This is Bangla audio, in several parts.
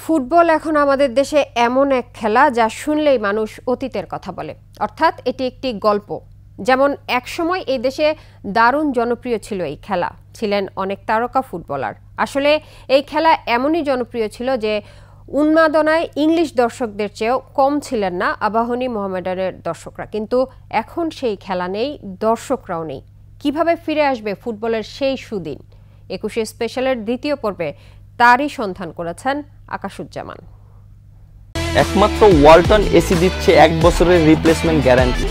ফুটবল এখন আমাদের দেশে এমন এক খেলা যা শুনলেই মানুষ অতীতের কথা বলে, অর্থাৎ এটি একটি গল্প। যেমন একসময় এই দেশে দারুণ জনপ্রিয় ছিল এই খেলা, ছিলেন অনেক তারকা ফুটবলার। আসলে এই খেলা এমনই জনপ্রিয় ছিল যে উন্মাদনায় ইংলিশ দর্শকদের চেয়েও কম ছিলেন না আবাহনী মোহামেডানের দর্শকরা। কিন্তু এখন সেই খেলা নেই, দর্শকরাও নেই। কিভাবে ফিরে আসবে ফুটবলের সেই সুদিন? ২১ স্পেশালের দ্বিতীয় পর্বে তারই সন্ধান করেছেন আকাশুজ্জামান। একমাত্র ওয়ালটন এসি দিচ্ছে 1 বছরের রিপ্লেসমেন্ট গ্যারান্টি।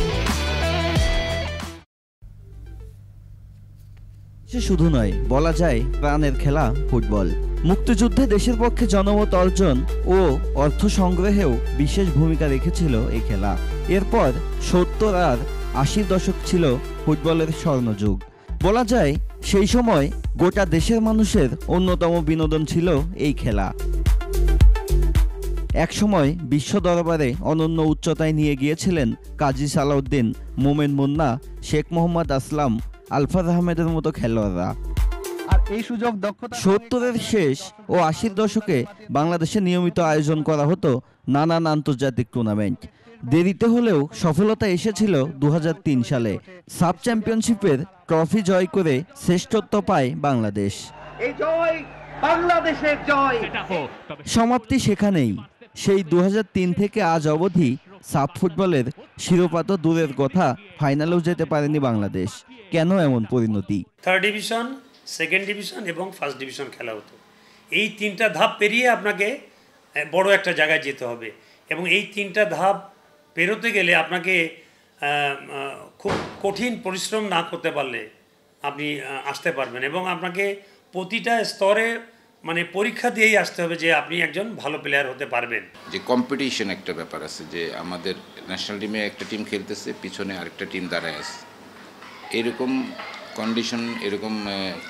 শুধু নয়, বলা যায় প্রাণের খেলা ফুটবল। মুক্তিযুদ্ধে দেশের পক্ষে জনমত অর্জন ও অর্থ সংগ্রহেও বিশেষ ভূমিকা রেখেছিল এই খেলা। এরপর ৭০ আর ৮০ দশক ছিল ফুটবলের স্বর্ণযুগ। বলা যায় সেই সময় গোটা দেশের মানুষের অন্যতম বিনোদন ছিল এই খেলা। একসময় বিশ্ব দরবারে অনন্য উচ্চতায় নিয়ে গিয়েছিলেন কাজী সালাউদ্দিন, মোমেন মুন্না, শেখ মোহাম্মদ আসলাম, আলফাজ আহমেদের মতো খেলোয়াড়রা। আর এই সুযোগ ৭০-এর শেষ ও ৮০ দশকে বাংলাদেশে নিয়মিত আয়োজন করা হতো নানান আন্তর্জাতিক টুর্নামেন্ট। দেরিতে হলেও সফলতা এসেছিল ২০০৩ সালে। সাব চ্যাম্পিয়নশিপের ট্রফি জয় করে শ্রেষ্ঠত্ব পায় বাংলাদেশ। সমাপ্তি সেখানেই। সেই ২০০৩ থেকে আজ অবধি সাব ফুটবলের শিরোপা তো দূরের কথা, ফাইনালেও যেতে পারেনি বাংলাদেশ। কেন এমন পরিণতি? থার্ড ডিভিশন, সেকেন্ড ডিভিশন এবং ফার্স্ট ডিভিশন খেলা হতো। এই 3টা ধাপ পেরিয়ে আপনাকে বড় একটা জায়গায় যেতে হবে, এবং এই 3টা ধাপ পেরোতে গেলে আপনাকে খুব কঠিন পরিশ্রম না করতে পারলে আপনি আসতে পারবেন, এবং আপনাকে প্রতিটা স্তরে মানে পরীক্ষা দিয়েই আসতে হবে যে আপনি একজন ভালো প্লেয়ার হতে পারবেন। যে কম্পিটিশন একটা ব্যাপার আছে, যে আমাদের ন্যাশনাল টিমে একটা টিম খেলতেছে, পিছনে আরেকটা টিম দাঁড়ায় আছে, এরকম কন্ডিশন, এরকম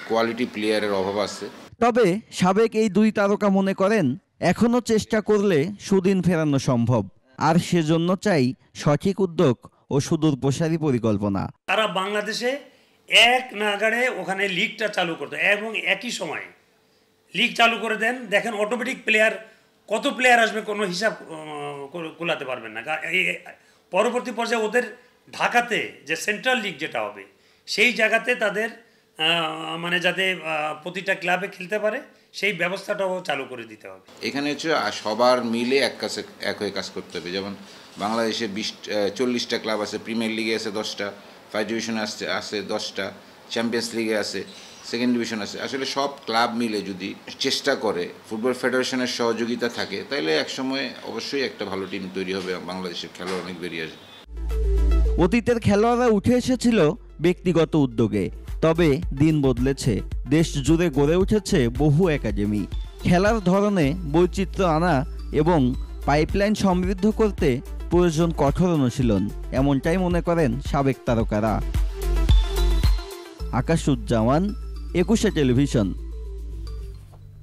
কোয়ালিটি প্লেয়ারের অভাব আছে। তবে সাবেক এই 2 তারকা মনে করেন এখনো চেষ্টা করলে সুদিন ফেরানো সম্ভব, আর সেজন্য চাই সঠিক উদ্যোগ ও সুদূর প্রসারী পরিকল্পনা। তারা বাংলাদেশে এক নাগাড়ে ওখানে লিগটা চালু করতো, এবং একই সময় লিগ চালু করে দেন, দেখেন অটোমেটিক প্লেয়ার, কত প্লেয়ার আসবে কোনো হিসাব কুলাতে পারবেন না। পরবর্তী পর্যায়ে ওদের ঢাকাতে যে সেন্ট্রাল লিগ যেটা হবে, সেই জায়গাতে তাদের মানে যাতে প্রতিটা ক্লাবে খেলতে পারে সেই ব্যবস্থাটাও চালু করে দিতে হবে। এখানে হচ্ছে সবার মিলে এক হয়ে কাজ করতে হবে। যেমন বাংলাদেশে 40টা ক্লাব আছে, প্রিমিয়ার লিগে আছে 10টা, ফার্স্ট ডিভিশনে আছে 10টা, চ্যাম্পিয়ন্স লিগে আছে, সেকেন্ড ডিভিশন আছে। আসলে সব ক্লাব মিলে যদি চেষ্টা করে, ফুটবল ফেডারেশনের সহযোগিতা থাকে, তাহলে একসময় অবশ্যই একটা ভালো টিম তৈরি হবে, বাংলাদেশের খেলোয়াড় অনেক বেরিয়ে আসবে। অতীতের খেলোয়াড়রা উঠে এসেছিল ব্যক্তিগত উদ্যোগে, তবে দিন বদলেছে। দেশ জুড়ে গড়ে উঠেছে বহু একাডেমি। খেলার ধরনে বৈচিত্র্য আনা এবং পাইপলাইন সমৃদ্ধ করতে প্রয়োজন কঠোর অনুশীলন, এমনটাই মনে করেন সাবেক তারকারা। আকাশুজ্জামান, ২১ টেলিভিশন।